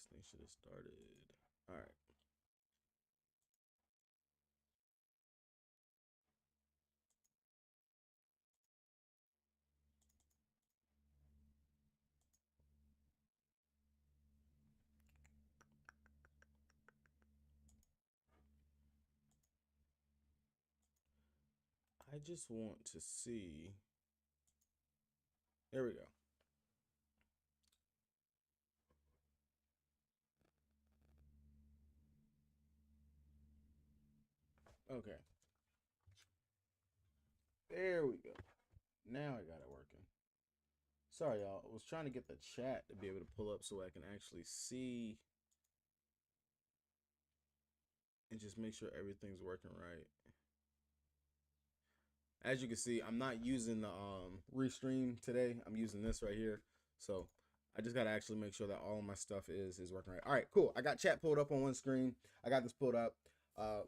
This thing should have started. All right. I just want to see. There we go. Okay. There we go. Now I got it working. Sorry, y'all. I was trying to get the chat to be able to pull up so I can actually see and just make sure everything's working right. As you can see, I'm not using the restream today. I'm using this right here. So I just gotta actually make sure that all of my stuff is working right. All right, cool. I got chat pulled up on one screen. I got this pulled up.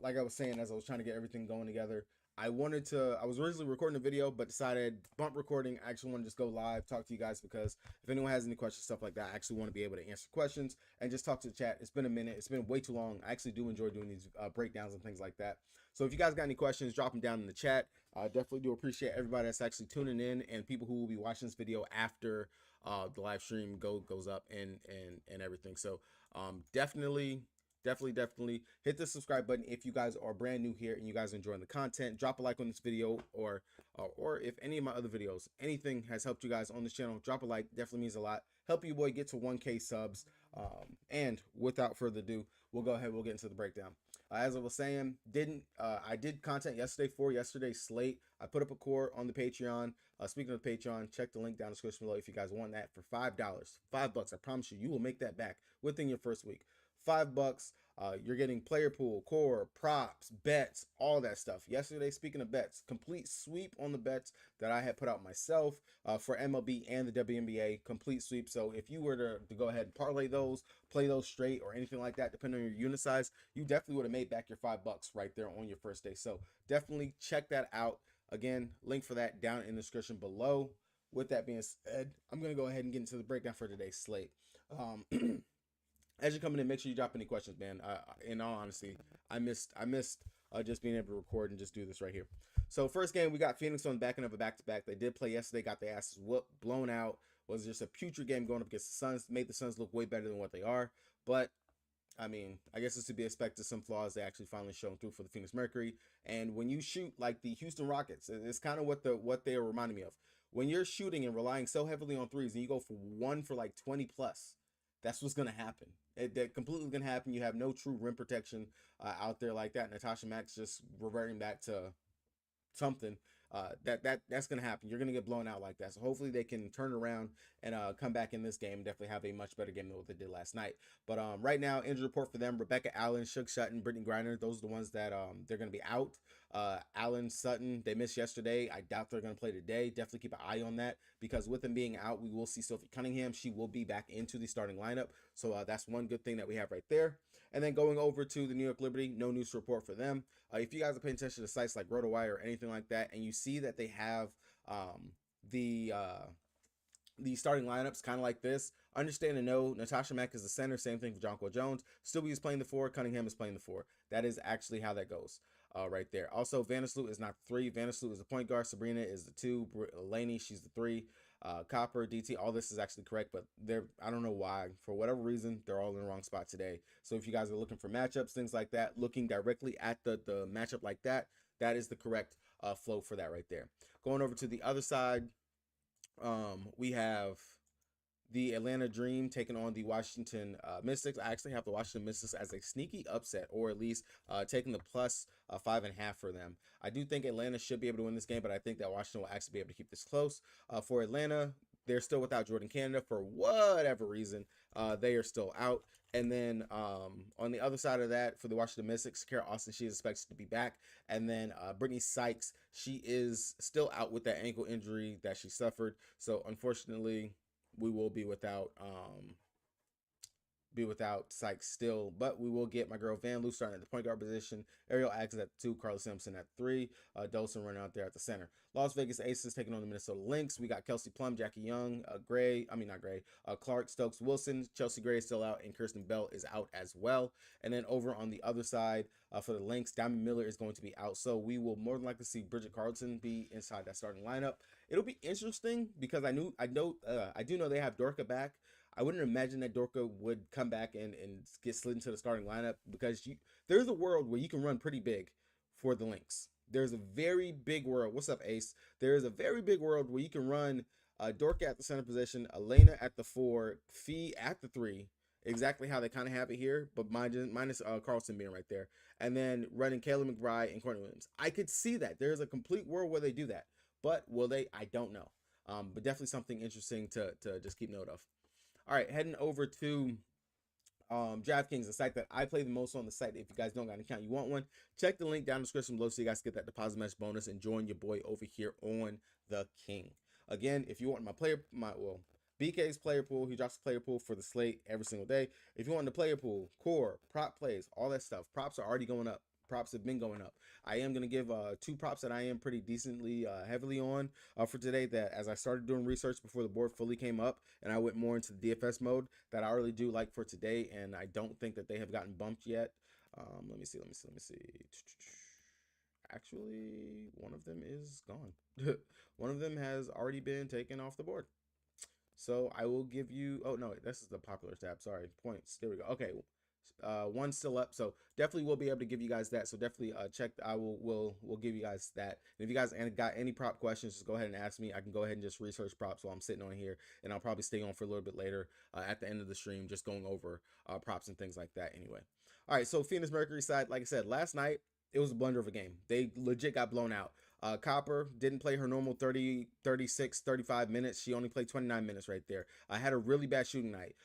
Like I was saying, as I was trying to get everything going together, I was originally recording a video, but decided bump recording. I actually want to just go live, talk to you guys, because if anyone has any questions, stuff like that, I actually want to be able to answer questions and just talk to the chat. It's been a minute. It's been way too long. I actually do enjoy doing these breakdowns and things like that. So if you guys got any questions, drop them down in the chat. I definitely do appreciate everybody that's actually tuning in and people who will be watching this video after the live stream goes up and everything. So definitely hit the subscribe button if you guys are brand new here and you guys are enjoying the content. Drop a like on this video, or if any of my other videos, anything has helped you guys on this channel, drop a like. Definitely means a lot. Help you boy get to 1K subs. And without further ado, we'll go ahead, we'll get into the breakdown. As I was saying, I did content yesterday for yesterday's slate. I put up a core on the Patreon. Speaking of Patreon, check the link down in the description below if you guys want that for $5. $5. I promise you, you will make that back within your first week. $5. You're getting player pool, core, props, bets, all that stuff. Yesterday, speaking of bets, complete sweep on the bets that I had put out myself for MLB and the WNBA, complete sweep. So if you were to go ahead and parlay those, play those straight or anything like that, depending on your unit size, you definitely would have made back your $5 right there on your first day. So definitely check that out. Again, link for that down in the description below. With that being said, I'm going to go ahead and get into the breakdown for today's slate. As you're coming in, make sure you drop any questions, man. In all honesty, I missed just being able to record and just do this right here. So first game, we got Phoenix on the back end of a back-to-back. They did play yesterday, got their asses whooped, blown out. Was just a putrid game going up against the Suns. Made the Suns look way better than what they are. But I mean, I guess it's to be expected. Some flaws they actually finally shown through for the Phoenix Mercury. And when you shoot like the Houston Rockets, it's kind of what they are reminding me of. When you're shooting and relying so heavily on threes, and you go for one for like 20 plus, that's what's gonna happen. That completely gonna happen. You have no true rim protection out there like that. Natasha Max just reverting back to something that's gonna happen. You're gonna get blown out like that. So hopefully they can turn around and come back in this game and definitely have a much better game than what they did last night. But right now, injury report for them: Rebecca Allen, Shook Sutton, Brittany Griner. Those are the ones that they're gonna be out. Allen, Sutton, they missed yesterday. I doubt they're gonna play today. Definitely keep an eye on that, because with them being out, we will see Sophie Cunningham. She will be back into the starting lineup. So that's one good thing that we have right there. And then going over to the New York Liberty, no news to report for them. If you guys are paying attention to sites like RotoWire or anything like that, and you see that they have the starting lineups kind of like this, understand and know Natasha Mack is the center. Same thing for Jonquil Jones. Stillby is playing the 4. Cunningham is playing the 4. That is actually how that goes right there. Also, Vandersloot is not the 3. Vandersloot is the point guard. Sabrina is the 2. Laney, she's the 3. Copper, DT, all this is actually correct, but I don't know why, for whatever reason, they're all in the wrong spot today. So if you guys are looking for matchups, things like that, looking directly at the matchup like that, that is the correct flow for that right there. Going over to the other side, we have the Atlanta Dream taking on the Washington Mystics. I actually have the Washington Mystics as a sneaky upset, or at least taking the plus 5.5 for them. I do think Atlanta should be able to win this game, but I think that Washington will actually be able to keep this close. For Atlanta, they're still without Jordan Canada for whatever reason. They are still out. And then on the other side of that, for the Washington Mystics, Kara Austin, she is expected to be back. And then Brittany Sykes, she is still out with that ankle injury that she suffered. So unfortunately, we will be without be without Sykes still, but we will get my girl Van Loo starting at the point guard position. Ariel Atkins at the 2, Carlos Simpson at 3, Dolson running out there at the center. Las Vegas Aces taking on the Minnesota Lynx. We got Kelsey Plum, Jackie Young, Clark, Stokes, Wilson, Chelsea Gray is still out, and Kirsten Bell is out as well. And then over on the other side for the Lynx, Diamond Miller is going to be out, so we will more than likely see Bridget Carlton be inside that starting lineup. It'll be interesting because I do know they have Dorka back. I wouldn't imagine that Dorka would come back and get slid into the starting lineup because there's a world where you can run pretty big for the Lynx. There's a very big world. What's up, Ace? There's a very big world where you can run Dorka at the center position, Elena at the 4, Fee at the 3, exactly how they kind of have it here, but minus Carlson being right there, and then running Kayla McBride and Courtney Williams. I could see that. There's a complete world where they do that, but will they? I don't know. But definitely something interesting to just keep note of. All right, heading over to DraftKings, the site that I play the most on the site. If you guys don't got an account, you want one, check the link down in the description below so you guys get that deposit match bonus and join your boy over here on the King. Again, if you want BK's player pool, he drops the player pool for the slate every single day. If you want the player pool, core, prop plays, all that stuff, props are already going up. Props have been going up. I am going to give 2 props that I am pretty decently heavily on for today, that as I started doing research before the board fully came up and I went more into the DFS mode, that I really do like for today, and I don't think that they have gotten bumped yet. Let me see. Actually, one of them is gone. One of them has already been taken off the board. So I will give you, oh no, this is the popular tab, sorry, points, there we go. Okay, one's still up, so definitely we'll be able to give you guys that. So definitely check. We'll give you guys that. And if you guys got any prop questions, just go ahead and ask me. I can go ahead and just research props while I'm sitting on here, and I'll probably stay on for a little bit later at the end of the stream, just going over props and things like that. Anyway, all right. So Phoenix Mercury side, like I said last night, it was a blunder of a game. They legit got blown out. Copper didn't play her normal 30, 36, 35 minutes. She only played 29 minutes right there. I had a really bad shooting night.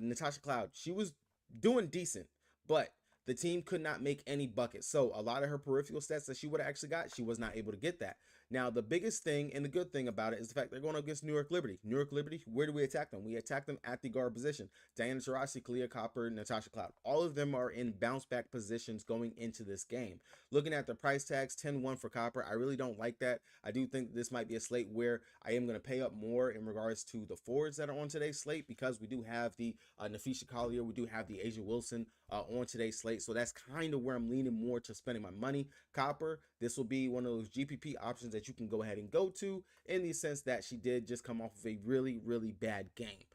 Natasha Cloud, she was doing decent, but the team could not make any buckets. So a lot of her peripheral stats that she would have actually got, she was not able to get that. Now, the biggest thing and the good thing about it is the fact they're going up against New York Liberty. New York Liberty, where do we attack them? We attack them at the guard position. Diana Taurasi, Kalia Copper, Natasha Cloud. All of them are in bounce back positions going into this game. Looking at the price tags, 10-1 for Copper, I really don't like that. I do think this might be a slate where I am going to pay up more in regards to the forwards that are on today's slate, because we do have the Nafisha Collier, we do have the Asia Wilson on today's slate. So that's kind of where I'm leaning more to spending my money. Copper, this will be one of those GPP options that you can go ahead and go to, in the sense that she did just come off of a really, really bad game.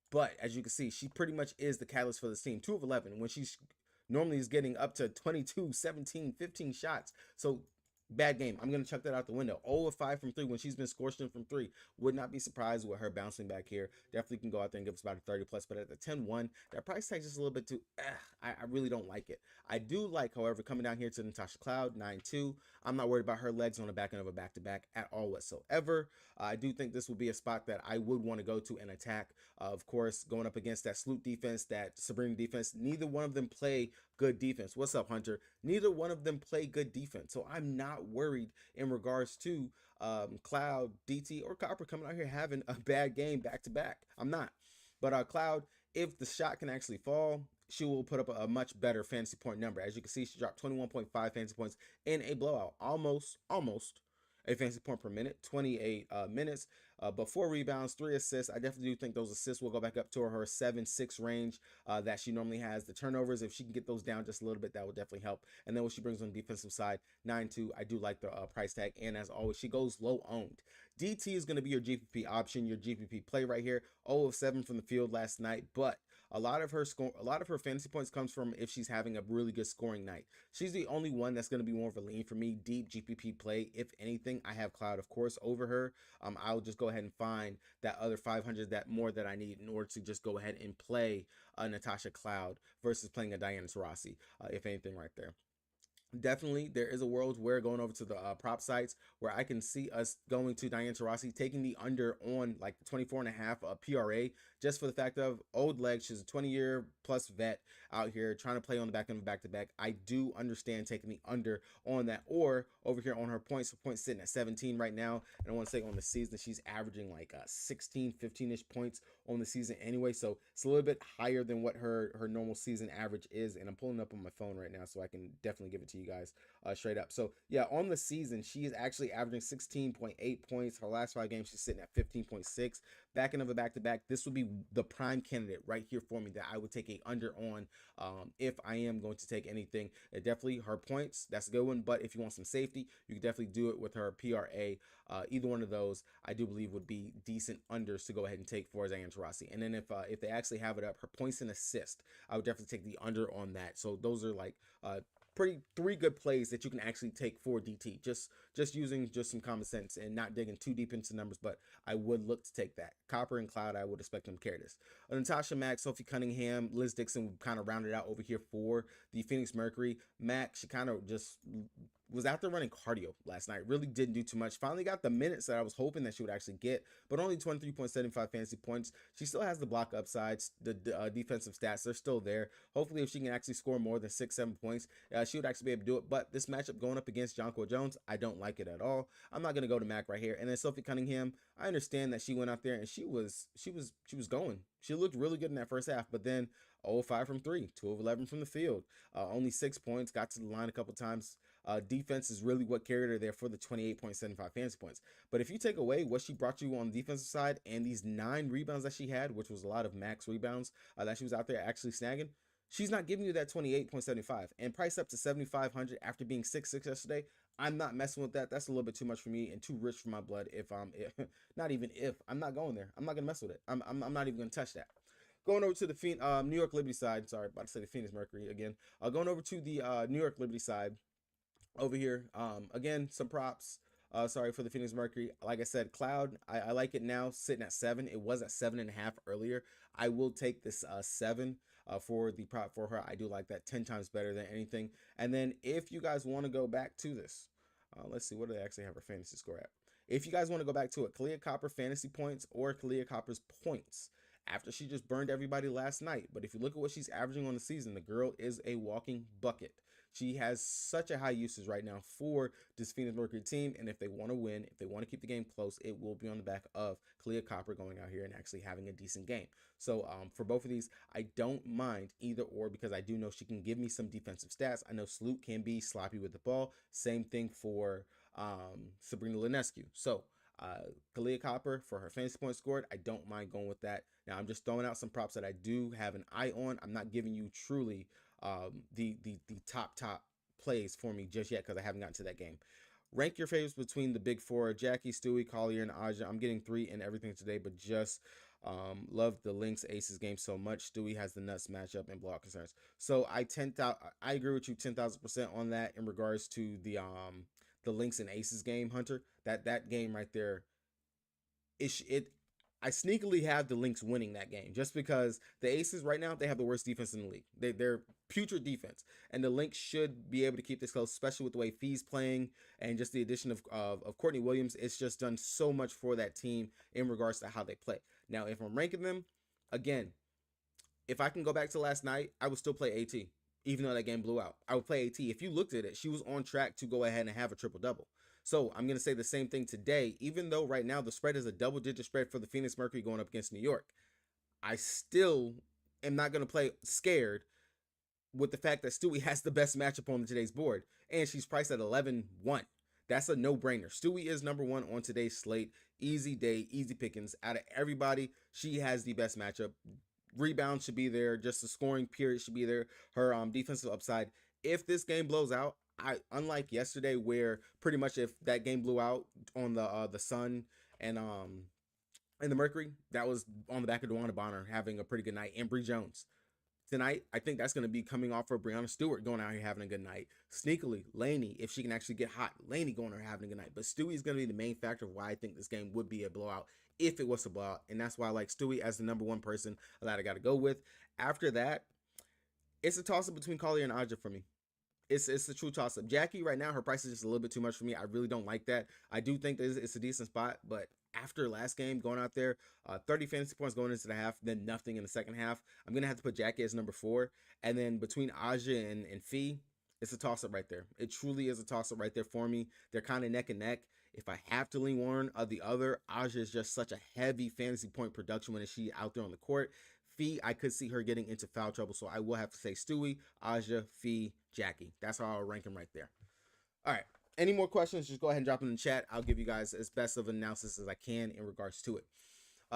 But as you can see, she pretty much is the catalyst for this team. 2 of 11 when she's normally is getting up to 22, 17, 15 shots. So bad game. I'm going to chuck that out the window. 0 of 5 from 3 when she's been scorched in from 3. Would not be surprised with her bouncing back here. Definitely can go out there and give us about a 30 plus, but at the 10-1, that price tag is just a little bit too, I really don't like it. I do like, however, coming down here to Natasha Cloud, 9-2. I'm not worried about her legs on the back end of a back-to-back at all whatsoever. I do think this will be a spot that I would want to go to and attack. Of course, going up against that Sloot defense, that Sabrina defense, neither one of them play good defense. What's up, Hunter? Neither one of them play good defense. So I'm not worried in regards to Cloud, DT, or Copper coming out here having a bad game back-to-back. I'm not. But Cloud, if the shot can actually fall, she will put up a much better fantasy point number. As you can see, she dropped 21.5 fantasy points in a blowout. Almost a fantasy point per minute, 28 minutes, but 4 rebounds, 3 assists. I definitely do think those assists will go back up to her 7-6 range that she normally has. The turnovers, if she can get those down just a little bit, that will definitely help. And then what she brings on the defensive side, 9-2. I do like the price tag, and as always, she goes low owned. DT is going to be your GPP option, your GPP play right here. 0 of 7 from the field last night, but a lot of her fantasy points comes from if she's having a really good scoring night. She's the only one that's going to be more of a lean for me, deep GPP play. If anything, I have Cloud, of course, over her. I'll just go ahead and find that other 500 that I need in order to just go ahead and play Natasha Cloud versus playing a Diana Taurasi, if anything, right there. Definitely, there is a world where going over to the prop sites where I can see us going to Diane Taurasi, taking the under on like 24.5 PRA, just for the fact of old leg. She's a 20-year plus vet out here trying to play on the back end of back to back. I do understand taking the under on that. Or over here on her points, her points sitting at 17 right now. And I want to say on the season, she's averaging like 16, 15-ish points on the season anyway. So it's a little bit higher than what her normal season average is. And I'm pulling up on my phone right now so I can definitely give it to you guys straight up. So yeah, on the season, she is actually averaging 16.8 points. Her last 5 games, she's sitting at 15.6. Back end of a back-to-back, this would be the prime candidate right here for me that I would take a under on if I am going to take anything. Definitely her points, that's a good one. But if you want some safety, you can definitely do it with her PRA. Either one of those, I do believe, would be decent unders to go ahead and take for Diane Taurasi. And then if they actually have it up, her points and assist, I would definitely take the under on that. So those are like pretty three good plays that you can actually take for DT. Just using just some common sense and not digging too deep into numbers, but I would look to take that. Copper and Cloud, I would expect them to carry this. Natasha Mack, Sophie Cunningham, Liz Dixon kind of rounded out over here for the Phoenix Mercury. Mack, she kind of just was out there running cardio last night. Really didn't do too much. Finally got the minutes that I was hoping that she would actually get, but only 23.75 fantasy points. She still has the block upsides. The defensive stats, they're still there. Hopefully, if she can actually score more than 6-7 points, she would actually be able to do it. But this matchup going up against Jonquil Jones, I don't like it at all. I'm not going to go to Mac right here. And then Sophie Cunningham, I understand that she went out there and she was going. She looked really good in that first half, but then 0 of 5 from 3, 2 of 11 from the field. Only 6 points, got to the line a couple times. Defense is really what carried her there for the 28.75 fantasy points. But if you take away what she brought you on the defensive side and these 9 rebounds that she had, which was a lot of max rebounds that she was out there actually snagging, she's not giving you that 28.75 and price up to 7,500 after being 6-6 yesterday. I'm not messing with that. That's a little bit too much for me and too rich for my blood. Not even if I'm not going there, I'm not gonna mess with it. I'm not even gonna touch that. Going over to the New York Liberty side. Sorry, about to say the Phoenix Mercury again. Going over to the New York Liberty side over here. Again, some props. Sorry for the Phoenix Mercury. Like I said, Cloud, I like it now, sitting at 7. It was at 7.5 earlier. I will take this 7 for the prop for her. I do like that 10 times better than anything. And then if you guys want to go back to this, let's see, what do they actually have her fantasy score at? If you guys want to go back to it, Kalia Copper fantasy points or Kalia Copper's points after she just burned everybody last night. But if you look at what she's averaging on the season, the girl is a walking bucket. She has such a high usage right now for this Phoenix Mercury team. And if they want to win, if they want to keep the game close, it will be on the back of Kalia Copper going out here and actually having a decent game. So for both of these, I don't mind either or because I do know she can give me some defensive stats. I know Sloot can be sloppy with the ball. Same thing for Sabrina Linescu. So Kalia Copper for her fantasy points scored, I don't mind going with that. Now I'm just throwing out some props that I do have an eye on. I'm not giving you truly the top plays for me just yet because I haven't gotten to that game. Rank your favorites between the big four: Jackie, Stewie, Collier, and Aja. I'm getting 3 in everything today, but just love the Lynx Aces game so much. Stewie has the nuts matchup and block concerns. So I agree with you 10,000% on that in regards to the Lynx and Aces game, Hunter. That game right there, I sneakily have the Lynx winning that game just because the Aces right now, they have the worst defense in the league. They're putrid defense, and the Lynx should be able to keep this close, especially with the way Fee's playing and just the addition of Courtney Williams. It's just done so much for that team in regards to how they play. Now, if I'm ranking them, again, if I can go back to last night, I would still play AT, even though that game blew out. I would play AT. If you looked at it, she was on track to go ahead and have a triple-double. So I'm going to say the same thing today, even though right now the spread is a double-digit spread for the Phoenix Mercury going up against New York. I still am not going to play scared with the fact that Stewie has the best matchup on today's board, and she's priced at 11-1. That's a no-brainer. Stewie is number 1 on today's slate. Easy day, easy pickings. Out of everybody, she has the best matchup. Rebound should be there. Just the scoring period should be there. Her defensive upside. If this game blows out, unlike yesterday where pretty much if that game blew out on the Sun and the Mercury, that was on the back of Wnba Bonner having a pretty good night, and Bree Jones. Tonight, I think that's going to be coming off for Breanna Stewart going out here having a good night. Sneakily, Lainey, if she can actually get hot, Lainey going out here having a good night. But Stewie is going to be the main factor of why I think this game would be a blowout if it was a blowout. And that's why I like Stewie as the number 1 person that I got to go with. After that, it's a toss-up between Collier and Aja for me. it's the true toss up. Jackie right now, her price is just a little bit too much for me. I really don't like that. I do think that it's a decent spot, but after last game going out there, 30 fantasy points going into the half, then nothing in the second half. I'm gonna have to put Jackie as number 4, and then between Aja and Fee, it's a toss up right there. It truly is a toss up right there for me. They're kind of neck and neck. If I have to lean one or the other, Aja is just such a heavy fantasy point production when she's out there on the court. Fee, I could see her getting into foul trouble, so I will have to say Stewie, Aja, Fee, Jackie. That's how I'll rank them right there. All right. Any more questions, just go ahead and drop them in the chat. I'll give you guys as best of an analysis as I can in regards to it.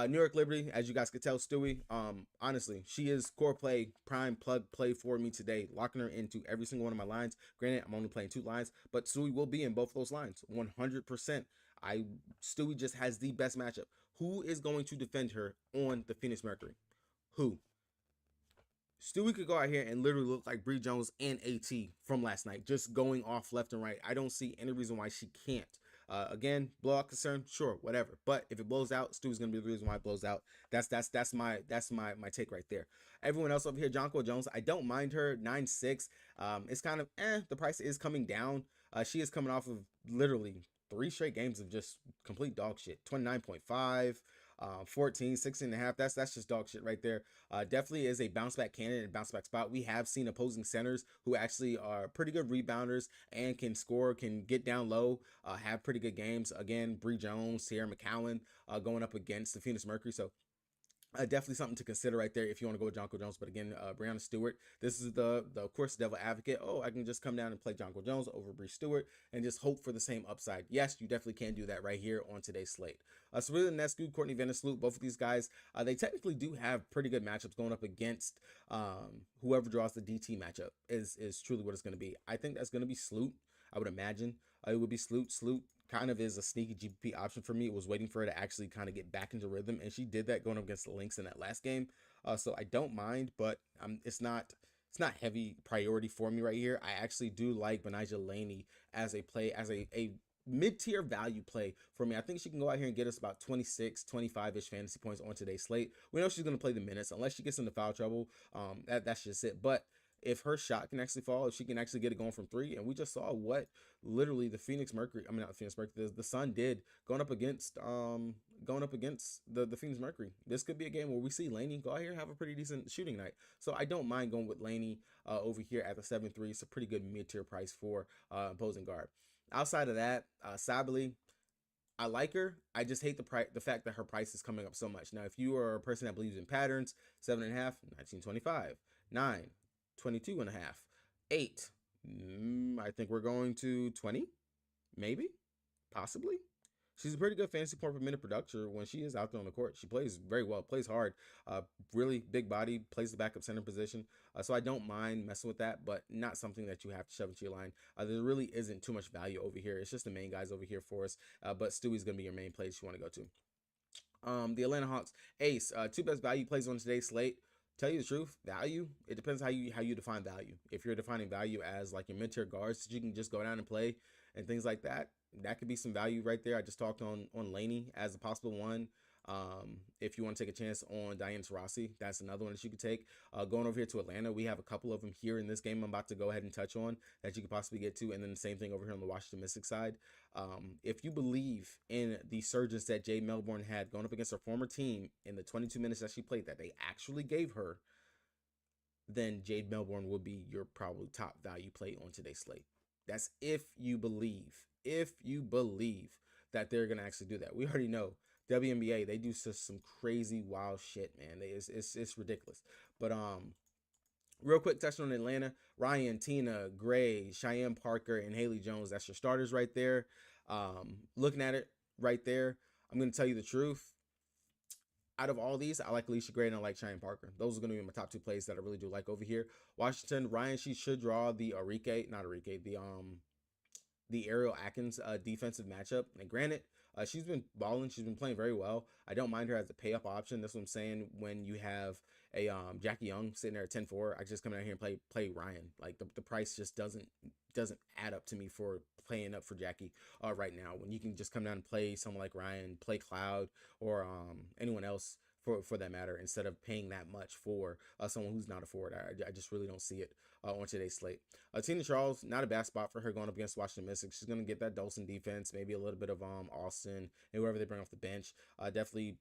New York Liberty, as you guys could tell, Stewie, honestly, she is core play, prime plug play for me today, locking her into every single one of my lines. Granted, I'm only playing 2 lines, but Stewie will be in both of those lines, 100%. Stewie just has the best matchup. Who is going to defend her on the Phoenix Mercury? Who? Stewie could go out here and literally look like Bree Jones and AT from last night, just going off left and right. I don't see any reason why she can't. Again, blowout concern, sure, whatever. But if it blows out, Stewie's gonna be the reason why it blows out. That's my take right there. Everyone else over here, Jonquil Jones, I don't mind her 9.6. It's kind of the price is coming down. She is coming off of literally 3 straight games of just complete dog shit. 29.5. 14, 16.5. That's just dog shit right there. Definitely is a bounce back candidate and bounce back spot. We have seen opposing centers who actually are pretty good rebounders and can score, can get down low, have pretty good games. Again, Bree Jones, Sierra McCowan going up against the Phoenix Mercury. So definitely something to consider right there if you want to go with Jonquil Jones. But again, Breanna Stewart, this is the of course devil advocate. Oh, I can just come down and play Jonquil Jones over Bree Stewart and just hope for the same upside. Yes, you definitely can do that right here on today's slate. Serena Nescu, Courtney Vandersloot, both of these guys, they technically do have pretty good matchups going up against whoever draws the DT matchup is truly what it's going to be. I think that's going to be Sloot. I would imagine it would be Sloot. Sloot kind of is a sneaky GPP option for me. It was waiting for her to actually kind of get back into rhythm, and she did that going up against the Lynx in that last game. So I don't mind, but it's not heavy priority for me right here. I actually do like Benijah Laney as a play, as a mid-tier value play for me. I think she can go out here and get us about 26, 25-ish fantasy points on today's slate. We know she's going to play the minutes unless she gets into foul trouble. That's just it. But if her shot can actually fall, if she can actually get it going from 3, and we just saw what literally the Phoenix Mercury, I mean not the Phoenix Mercury, the Sun did going up against the Phoenix Mercury. This could be a game where we see Laney go out here and have a pretty decent shooting night. So I don't mind going with Laney over here at the 7.3. It's a pretty good mid-tier price for opposing guard. Outside of that, Sabally, I like her. I just hate the fact that her price is coming up so much. Now, if you are a person that believes in patterns, 7.5, 1925, 9, 22.5, 8. I think we're going to 20, maybe, possibly. She's a pretty good fantasy point per minute producer when she is out there on the court. She plays very well, plays hard, really big body, plays the backup center position. So I don't mind messing with that, but not something that you have to shove into your line. There really isn't too much value over here. It's just the main guys over here for us. But Stewie's going to be your main place you want to go to. The Atlanta Hawks, Ace, 2 best value plays on today's slate. Tell you the truth, value, it depends how you define value. If you're defining value as like your mid-tier guards that you can just go down and play and things like that, that could be some value right there. I just talked on Laney as a possible one. If you want to take a chance on Diane Taurasi, that's another one that you could take. Going over here to Atlanta, we have a couple of them here in this game I'm about to go ahead and touch on that you could possibly get to, and then the same thing over here on the Washington Mystics side. If you believe in the surges that Jade Melbourne had going up against her former team in the 22 minutes that she played that they actually gave her, then Jade Melbourne will be your probably top value play on today's slate. That's if you believe that they're going to actually do that. We already know WNBA, they do some crazy wild shit, man. It's ridiculous. But real quick, touching on Atlanta, Ryan, Tina, Gray, Cheyenne Parker, and Haley Jones. That's your starters right there. Looking at it right there, I'm going to tell you the truth. Out of all these, I like Alicia Gray and I like Cheyenne Parker. Those are going to be my top 2 plays that I really do like over here. Washington, Ryan, she should draw the the Ariel Atkins defensive matchup. And granted, she's been balling. She's been playing very well. I don't mind her as a pay-up option. That's what I'm saying. When you have a Jackie Young sitting there at 10-4, I just come out here and play Ryan. Like the price just doesn't add up to me for playing up for Jackie right now. When you can just come down and play someone like Ryan, play Cloud, or anyone else for that matter, instead of paying that much for someone who's not a forward. I just really don't see it on today's slate. Tina Charles, not a bad spot for her going up against Washington Mystics. She's going to get that Dolson defense, maybe a little bit of Austin and whoever they bring off the bench. Definitely,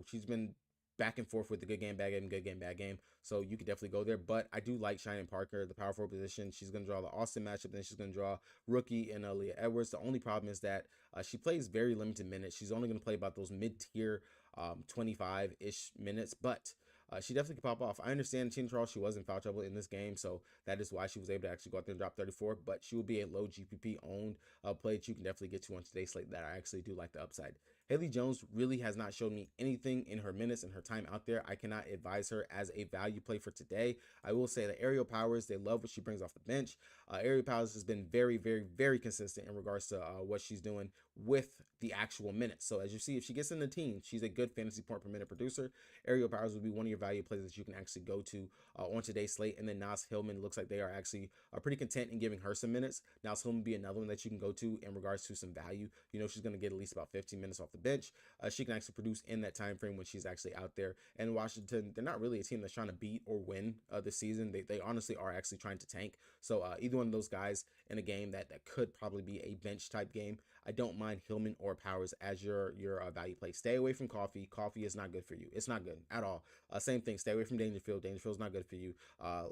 she's been back and forth with the good game, bad game, good game, bad game. So you could definitely go there. But I do like Cheyenne Parker, the power forward position. She's going to draw the Austin matchup. Then she's going to draw rookie and Leah Edwards. The only problem is that she plays very limited minutes. She's only going to play about those mid-tier 25-ish minutes. But she definitely can pop off. I understand Tina Charles, she was in foul trouble in this game, so that is why she was able to actually go out there and drop 34, but she will be a low GPP owned play that you can definitely get to on today's slate that I actually do like the upside. Haley Jones really has not shown me anything in her minutes and her time out there. I cannot advise her as a value play for today. I will say that Aerial Powers, they love what she brings off the bench. Aerial Powers has been very, very, very consistent in regards to what she's doing with the actual minutes. So as you see, if she gets in the team, she's a good fantasy point per minute producer. Aerial Powers will be one of your value plays that you can actually go to on today's slate. And then Nas Hillman looks like they are actually pretty content in giving her some minutes. Nas Hillman will be another one that you can go to in regards to some value. She's going to get at least about 15 minutes off the bench. She can actually produce in that time frame when she's actually out there. And Washington, they're not really a team that's trying to beat or win this season. They honestly are actually trying to tank. So either one of those guys in a game that could probably be a bench type game, I don't mind Hillman or Powers as your value play. Stay away from Coffee. Coffee is not good for you. It's not good at all. Same thing. Stay away from Dangerfield. Dangerfield's not good for you.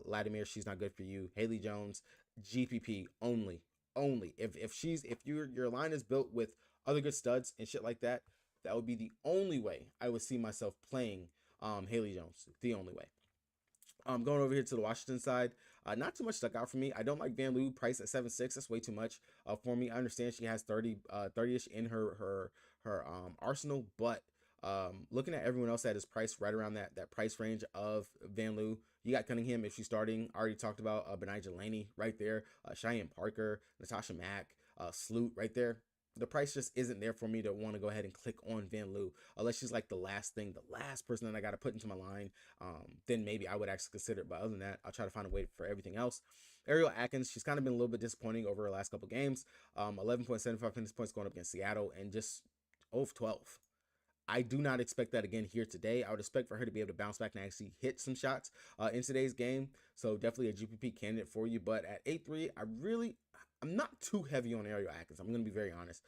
Latimer, she's not good for you. Haley Jones, GPP only. If your line is built with other good studs and shit like that, that would be the only way I would see myself playing Haley Jones. The only way. Going over here to the Washington side, not too much stuck out for me. I don't like Van Loo price at 7.6. That's way too much for me. I understand she has 30-ish in her arsenal, but looking at everyone else that is priced right around that price range of Van Loo, you got Cunningham if she's starting. I already talked about Benijah Laney right there, Cheyenne Parker, Natasha Mack, Sloot right there. The price just isn't there for me to want to go ahead and click on Van Loo unless she's like the last person that I got to put into my line. Then maybe I would actually consider it. But other than that, I'll try to find a way for everything else. Ariel Atkins, she's kind of been a little bit disappointing over her last couple games. 11.75 fantasy points going up against Seattle and just 0 of 12. I do not expect that again here today. I would expect for her to be able to bounce back and actually hit some shots in today's game. So definitely a GPP candidate for you. But at 8.3, I'm not too heavy on Ariel Atkins. I'm going to be very honest.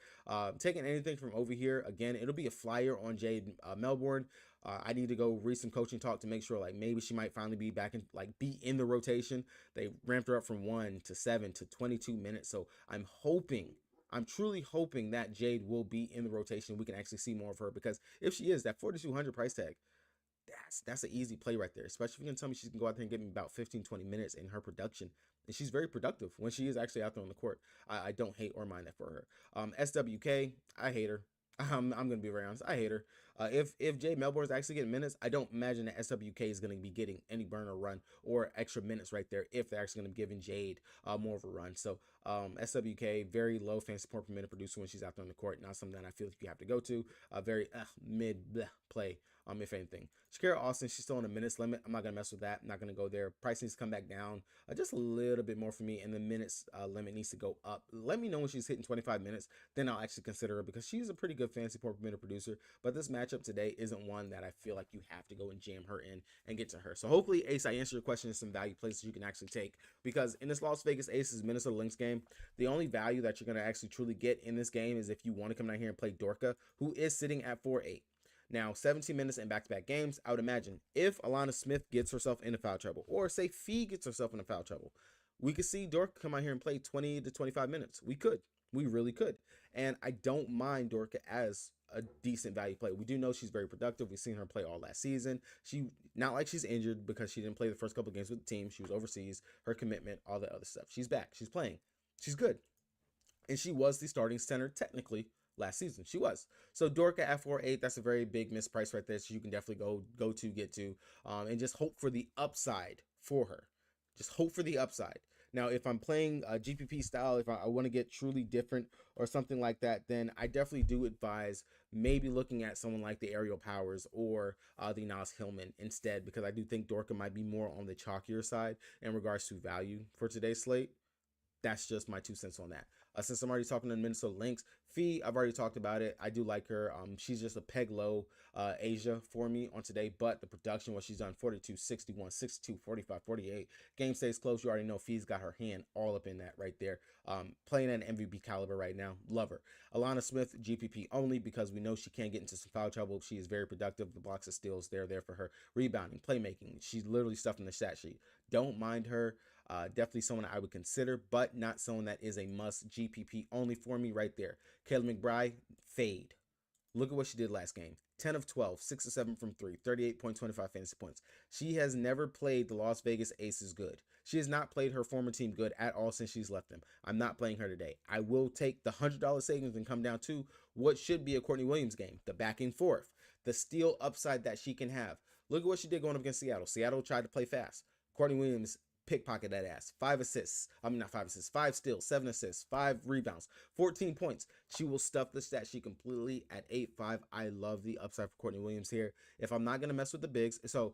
Taking anything from over here, again, it'll be a flyer on Jade Melbourne. I need to go read some coaching talk to make sure like maybe she might finally be back in, like be in the rotation. They ramped her up from 1 to 7 to 22 minutes. So I'm truly hoping that Jade will be in the rotation. We can actually see more of her because if she is, that 4,200 price tag, that's an easy play right there. Especially if you can tell me she can go out there and get me about 15-20 minutes in her production. And she's very productive when she is actually out there on the court. I don't hate or mind that for her. SWK, I hate her. I'm going to be very honest. I hate her. If Jay Melbourne is actually getting minutes, I don't imagine that SWK is going to be getting any burner run or extra minutes right there if they're actually going to be giving Jade more of a run. So SWK, very low fantasy point per minute producer when she's out there on the court. Not something that I feel like you have to go to. Very mid play, if anything. Shakira Austin, she's still on a minutes limit. I'm not going to mess with that. I'm not going to go there. Price needs to come back down just a little bit more for me, and the minutes limit needs to go up. Let me know when she's hitting 25 minutes. Then I'll actually consider her because she's a pretty good fantasy point per minute producer. But this matchup today isn't one that I feel like you have to go and jam her in and get to her. So hopefully, Ace, I answered your question in some value places you can actually take, because in this Las Vegas Aces Minnesota Lynx game, the only value that you're going to actually truly get in this game is if you want to come down here and play Dorka, who is sitting at 4.8. Now, 17 minutes in back-to-back games, I would imagine if Alana Smith gets herself into foul trouble, or say Fee gets herself into foul trouble, we could see Dorka come out here and play 20 to 25 minutes. We could. We really could. And I don't mind Dorka as a decent value play. We do know she's very productive. We've seen her play all last season. Not like she's injured because she didn't play the first couple games with the team. She was overseas. Her commitment, all that other stuff. She's back. She's playing. She's good. And she was the starting center technically last season. She was. So Dorka at 4.8, that's a very big misprice right there. So you can definitely get to, and just hope for the upside for her. Just hope for the upside. Now, if I'm playing a GPP style, if I want to get truly different or something like that, then I definitely do advise maybe looking at someone like the Aerial Powers or the Nas Hillman instead, because I do think Dorka might be more on the chalkier side in regards to value for today's slate. That's just my 2 cents on that. Since I'm already talking to Minnesota Lynx, Fee, I've already talked about it. I do like her. She's just a peg low Asia for me on today, but the production, what she's done, 42, 61, 62, 45, 48. Game stays close. You already know Fee's got her hand all up in that right there. Playing at an MVP caliber right now. Love her. Alana Smith, GPP only, because we know she can get into some foul trouble. She is very productive. The blocks and steals, they're there for her. Rebounding, playmaking. She's literally stuffed in the stat sheet. Don't mind her. Definitely someone I would consider, but not someone that is a must. GPP only for me right there. Kayla McBride, fade. Look at what she did last game. 10 of 12, 6 of 7 from 3, 38.25 fantasy points. She has never played the Las Vegas Aces good. She has not played her former team good at all since she's left them. I'm not playing her today. I will take the $100 savings and come down to what should be a Courtney Williams game, the back and forth, the steal upside that she can have. Look at what she did going up against Seattle. Seattle tried to play fast. Courtney Williams pickpocket that ass. 5 assists. I mean, not 5 assists. 5 steals, 7 assists, 5 rebounds, 14 points. She will stuff the stat sheet completely at 8-5. I love the upside for Courtney Williams here. If I'm not going to mess with the bigs, so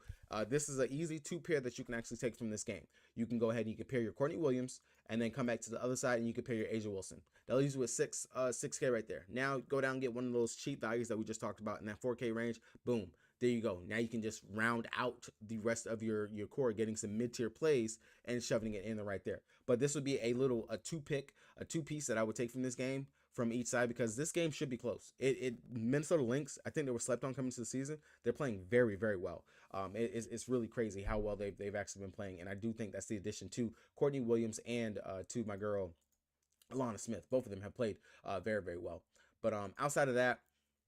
this is an easy 2 pair that you can actually take from this game. You can go ahead and you can pair your Courtney Williams and then come back to the other side and you can pair your Asia Wilson. That leaves you with 6K right there. Now go down and get one of those cheap values that we just talked about in that 4K range. Boom. There you go. Now you can just round out the rest of your core, getting some mid-tier plays and shoving it in the right there. But this would be a 2-piece that I would take from this game from each side, because this game should be close. Minnesota Lynx, I think they were slept on coming to the season. They're playing very, very well. It's really crazy how well they've actually been playing, and I do think that's the addition to Courtney Williams and to my girl Alana Smith. Both of them have played very, very well. But outside of that,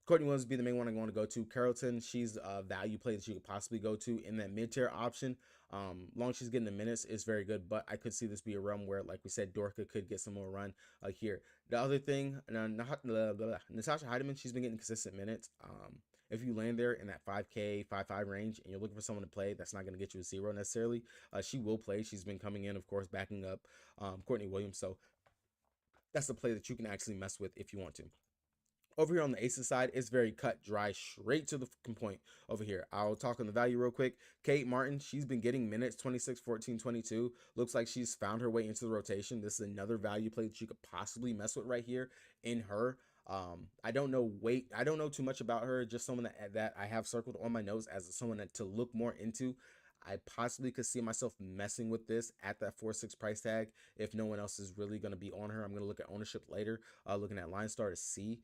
Courtney Williams would be the main one I want to go to. Carrollton, she's a value play that you could possibly go to in that mid-tier option. Long as she's getting the minutes, is very good, but I could see this be a run where, like we said, Dorka could get some more run here. The other thing, Natasha Heidemann, she's been getting consistent minutes. If you land there in that 5K, 5.5 range, and you're looking for someone to play, that's not going to get you a 0 necessarily. She will play. She's been coming in, of course, backing up Courtney Williams, so that's the play that you can actually mess with if you want to. Over here on the Aces side, it's very cut, dry, straight to the point over here. I'll talk on the value real quick. Kate Martin, she's been getting minutes, 26, 14, 22. Looks like she's found her way into the rotation. This is another value play that you could possibly mess with right here in her. I don't know too much about her, just someone that I have circled on my notes as someone to look more into. I possibly could see myself messing with this at that 4.6 price tag if no one else is really going to be on her. I'm going to look at ownership later, looking at Line Star to see.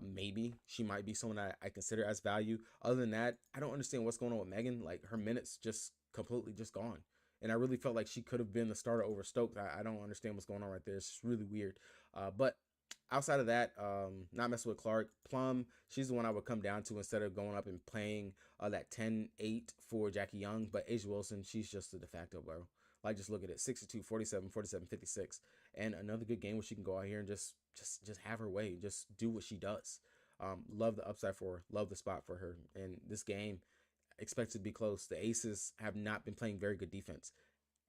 Maybe she might be someone I consider as value. Other than that, I don't understand what's going on with Megan. Like, her minutes just completely just gone. And I really felt like she could have been the starter over Stokes. I don't understand what's going on right there. It's just really weird. But outside of that, not messing with Clark. Plum, she's the one I would come down to instead of going up and playing that 10-8 for Jackie Young. But Asia Wilson, she's just the de facto, bro. Like, just look at it. 62, 47, 47, 56. And another good game where she can go out here and just have her way. Just do what she does. Love the upside for her. Love the spot for her. And this game, expected to be close. The Aces have not been playing very good defense.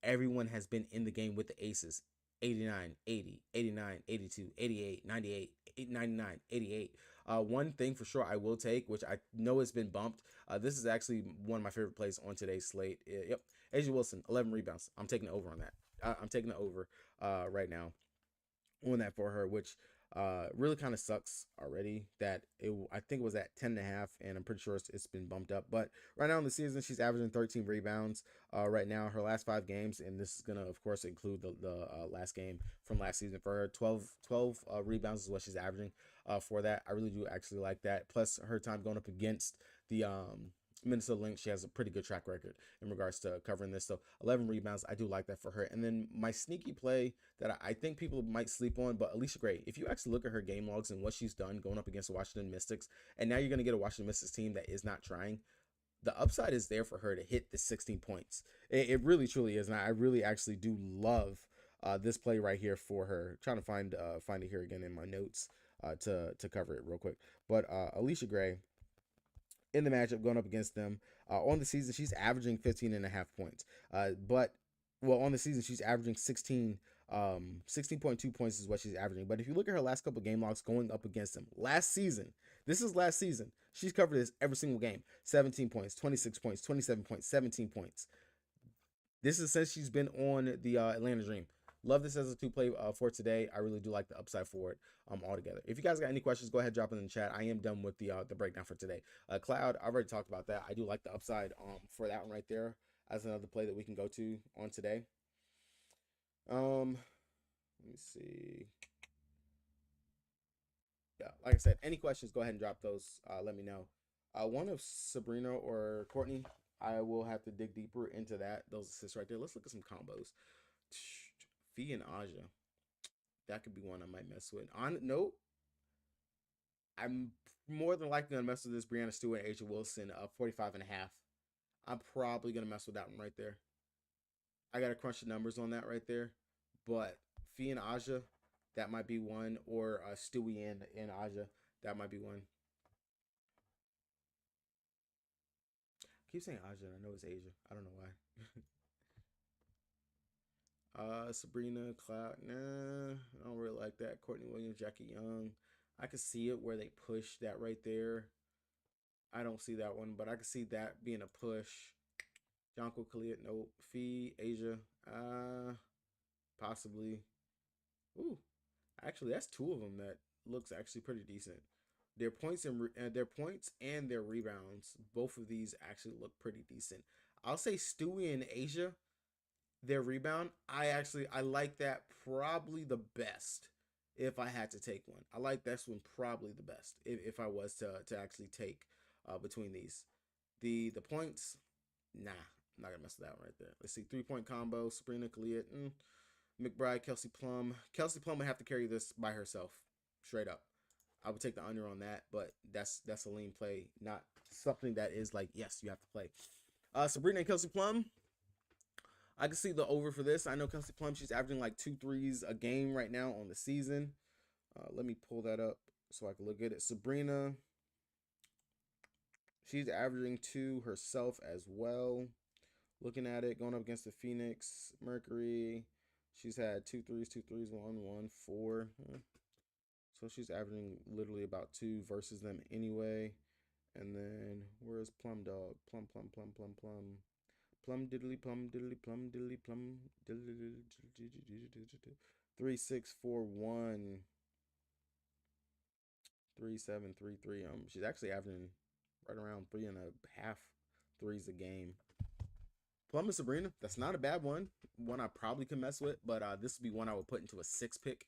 Everyone has been in the game with the Aces. 89, 80, 89, 82, 88, 98, 99, 88. One thing for sure I will take, which I know has been bumped. This is actually one of my favorite plays on today's slate. Yep. Asia Wilson, 11 rebounds. I'm taking it over on that. I'm taking it over right now on that for her, which really kind of sucks already that I think it was at 10.5, and I'm pretty sure it's been bumped up. But right now in the season, she's averaging 13 rebounds right now, her last 5 games, and this is going to, of course, include the last game from last season for her. 12 rebounds is what she's averaging for that. I really do actually like that. Plus, her time going up against the Minnesota Lynx, she has a pretty good track record in regards to covering this. So 11 rebounds, I do like that for her. And then my sneaky play that I think people might sleep on, but Alicia Gray, if you actually look at her game logs and what she's done going up against the Washington Mystics, and now you're going to get a Washington Mystics team that is not trying, the upside is there for her to hit the 16 points. It really, truly is. And I really actually do love this play right here for her. I'm trying to find it here again in my notes to cover it real quick. But Alicia Gray, in the matchup going up against them on the season, she's averaging 15.5 points. On the season, she's averaging 16.2 points is what she's averaging. But if you look at her last couple game logs going up against them, last season, she's covered this every single game. 17 points, 26 points, 27 points, 17 points. This is since she's been on the Atlanta Dream. Love this as a two play for today. I really do like the upside for it altogether. If you guys got any questions, go ahead, drop it in the chat. I am done with the breakdown for today. Cloud, I already talked about that. I do like the upside for that one right there as another play that we can go to on today. Let me see. Yeah, like I said, any questions, go ahead and drop those. Let me know. One of Sabrina or Courtney, I will have to dig deeper into that. Those assists right there. Let's look at some combos. Fee and Aja. That could be one I might mess with. On note, I'm more than likely gonna mess with this Brianna Stewart and Asia Wilson 45 and a half. I'm probably gonna mess with that one right there. I gotta crunch the numbers on that right there. But Fee and Aja, that might be one. Or Stewie and Aja, that might be one. I keep saying Aja, I know it's Asia. I don't know why. Sabrina, Cloud, nah, I don't really like that. Courtney Williams, Jackie Young, I can see it where they push that right there. I don't see that one, but I can see that being a push. Jonko Khalid, nope. Fee, Asia, possibly. Ooh, actually, that's two of them that looks actually pretty decent. Their points and their rebounds, both of these actually look pretty decent. I'll say Stewie and Asia, their rebound, I like that probably the best if I had to take one. I like this one probably the best if I was to actually take between these. The points, nah, I'm not gonna mess with that one right there. Let's see, 3-point combo, Sabrina Khalid, McBride, Kelsey Plum. Kelsey Plum would have to carry this by herself, straight up. I would take the under on that, but that's a lean play, not something that is like, yes, you have to play. Sabrina and Kelsey Plum, I can see the over for this. I know Kelsey Plum, she's averaging like 2 threes a game right now on the season. Let me pull that up so I can look at it. Sabrina, she's averaging 2 herself as well. Looking at it, going up against the Phoenix Mercury, she's had 2 threes, 1, 1, 4. So she's averaging literally about 2 versus them anyway. And then where's Plum Dog? Plum. Plum diddly plum diddly plum diddly plum diddly 3 6 4 1 3 7 3 3. She's actually averaging right around 3.5 threes a game. Plum and Sabrina, that's not a bad one. One I probably could mess with, but this would be one I would put into a 6 pick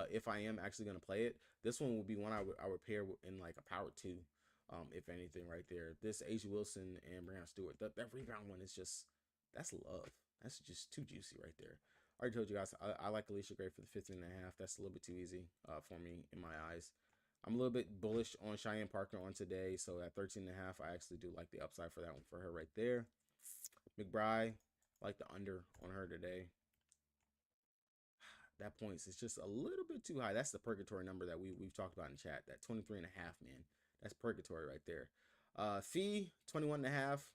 if I am actually going to play it. This one would be one I would pair in like a power 2, if anything, right there. This Asia Wilson and Brianna Stewart, that rebound one is just, that's love. That's just too juicy right there. I already told you guys, I like Alicia Gray for the 15.5. That's a little bit too easy for me in my eyes. I'm a little bit bullish on Cheyenne Parker on today, so at 13.5, I actually do like the upside for that one for her right there. McBride, like the under on her today. That points is just a little bit too high. That's the purgatory number that we've talked about in chat. That 23.5, man. That's purgatory right there. Fee, 21.5.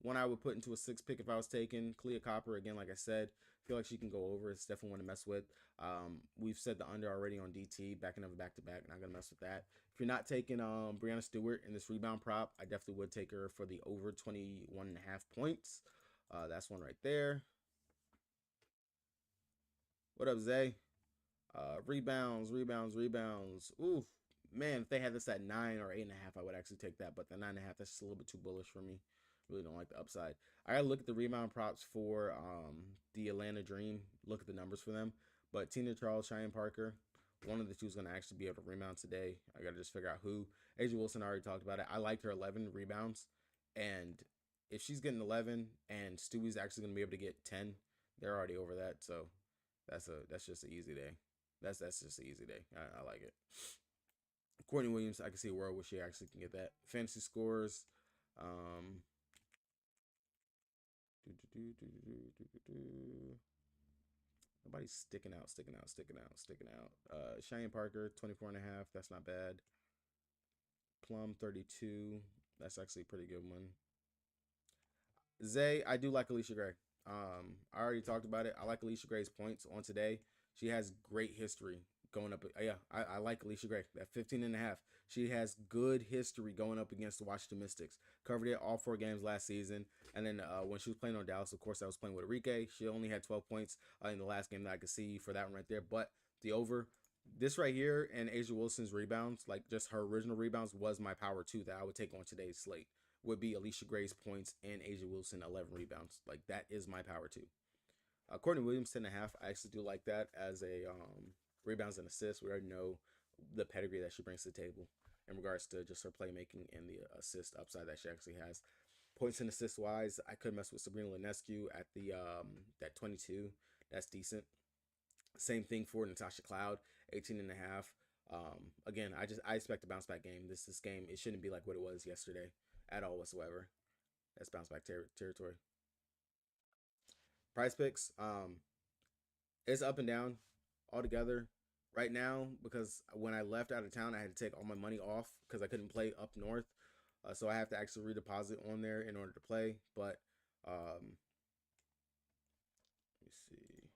One I would put into a 6 pick if I was taking. Clea Copper, again, like I said, feel like she can go over. It's definitely one to mess with. We've said the under already on DT, backing up back-to-back. Not going to mess with that. If you're not taking Brianna Stewart in this rebound prop, I definitely would take her for the over 21.5 points. That's one right there. What up, Zay? Rebounds. Oof. Man, if they had this at 9 or 8.5, I would actually take that. But the 9.5, that's just a little bit too bullish for me. Really don't like the upside. I gotta look at the rebound props for the Atlanta Dream. Look at the numbers for them. But Tina Charles, Cheyenne Parker, one of the two is gonna actually be able to rebound today. I gotta just figure out who. Asia Wilson, I already talked about it. I liked her 11 rebounds, and if she's getting 11 and Stewie's actually gonna be able to get 10, they're already over that. So that's just an easy day. That's just an easy day. I like it. Courtney Williams, I can see a world where she actually can get that. Fantasy scores. Nobody's sticking out. Cheyenne Parker, 24.5. That's not bad. Plum, 32. That's actually a pretty good one. Zay, I do like Alicia Gray. I already talked about it. I like Alicia Gray's points on today. She has great history going up. Yeah, I like Alicia Gray at 15.5. She has good history going up against the Washington Mystics. Covered it all 4 games last season. And then when she was playing on Dallas, of course, I was playing with Enrique. She only had 12 points in the last game that I could see for that one right there. But the over, this right here, and Asia Wilson's rebounds, like just her original rebounds, was my power 2 that I would take on today's slate. Would be Alicia Gray's points and Asia Wilson 11 rebounds. Like that is my power 2. Courtney Williams 10.5. I actually do like that as a rebounds and assists. We already know the pedigree that she brings to the table in regards to just her playmaking and the assist upside that she actually has. Points and assists wise, I could mess with Sabrina Ionescu at the that 22. That's decent. Same thing for Natasha Cloud, 18.5. Again, I expect a bounce back game. This game, it shouldn't be like what it was yesterday at all whatsoever. That's bounce back territory. Price picks, it's up and down altogether right now because when I left out of town, I had to take all my money off because I couldn't play up north. So I have to actually redeposit on there in order to play. But let me see.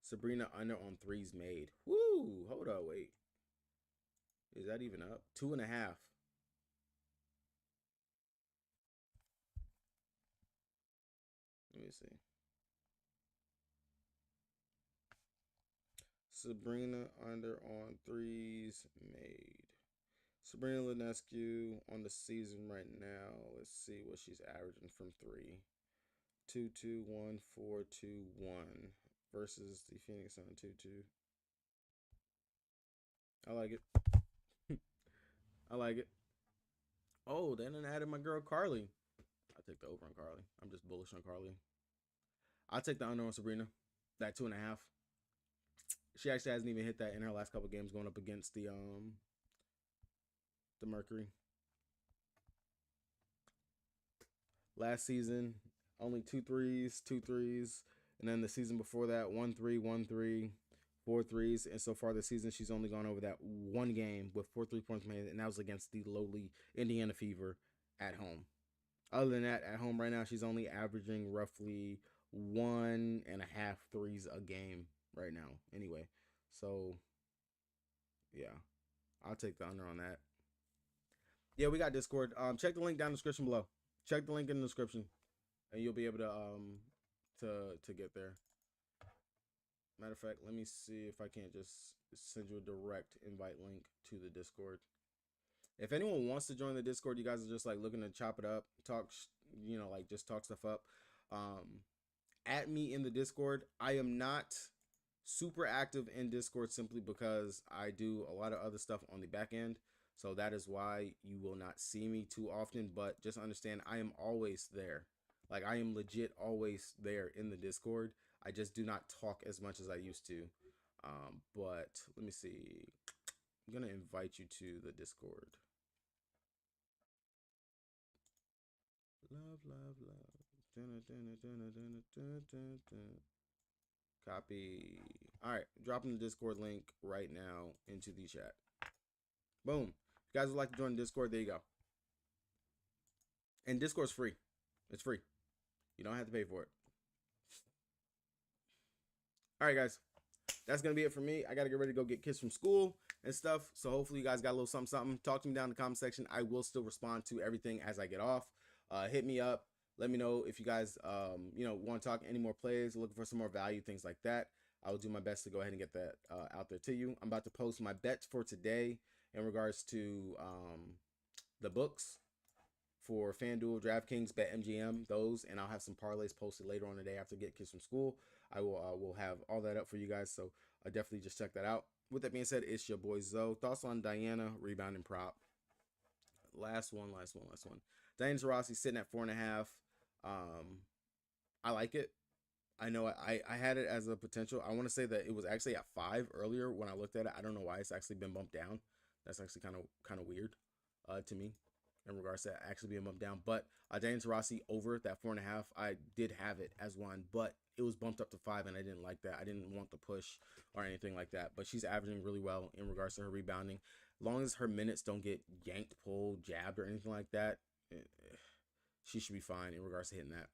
Sabrina under on threes made. Woo! Hold on, wait. Is that even up? 2.5. Let me see. Sabrina under on threes made. Sabrina Ionescu on the season right now. Let's see what she's averaging from 3. 2-2-1-4-2-1 versus the Phoenix on 2-2. I like it. I like it. Oh, then I added my girl Carly. I take the over on Carly. I'm just bullish on Carly. I'll take the under on Sabrina. That 2.5. She actually hasn't even hit that in her last couple games going up against the Mercury. Last season, only 2 threes, 2 threes. And then the season before that, 1 3, 1 3, 4 threes. And so far this season, she's only gone over that one game with 4 3-points made. And that was against the lowly Indiana Fever at home. Other than that, at home right now, she's only averaging roughly 1.5 threes a game right now. Anyway, so yeah, I'll take the under on that. Yeah, we got Discord. Check the link down in the description below. Check the link in the description, and you'll be able to get there. Matter of fact, let me see if I can't just send you a direct invite link to the Discord. If anyone wants to join the Discord, you guys are just like looking to chop it up, talk, like just talk stuff up. At me in the Discord. I am not super active in Discord simply because I do a lot of other stuff on the back end. So that is why you will not see me too often, but just understand I am always there. Like I am legit always there in the Discord. I just do not talk as much as I used to. But let me see. I'm going to invite you to the Discord. Love, love, love. Copy. All right, dropping the Discord link right now into the chat. Boom. If you guys would like to join the Discord, there you go. And Discord's free. It's free. You don't have to pay for it. All right, guys. That's going to be it for me. I got to get ready to go get kids from school and stuff. So hopefully you guys got a little something. Talk to me down in the comment section. I will still respond to everything as I get off. Hit me up. Let me know if you guys, want to talk any more plays, looking for some more value, things like that. I will do my best to go ahead and get that out there to you. I'm about to post my bets for today in regards to the books for FanDuel, DraftKings, BetMGM, those, and I'll have some parlays posted later on today after I get kids from school. I will have all that up for you guys, so definitely just check that out. With that being said, it's your boy Zoe. Thoughts on Diana rebounding prop? Last one. Diana Taurasi sitting at 4.5. I like it. I know I had it as a potential. I want to say that it was actually at 5 earlier when I looked at it. I don't know why it's actually been bumped down. That's actually kind of weird to me in regards to actually being bumped down. But Diana Taurasi over that 4.5. I did have it as one, but it was bumped up to 5, and I didn't like that. I didn't want the push or anything like that. But she's averaging really well in regards to her rebounding. As long as her minutes don't get yanked, pulled, jabbed, or anything like that, she should be fine in regards to hitting that.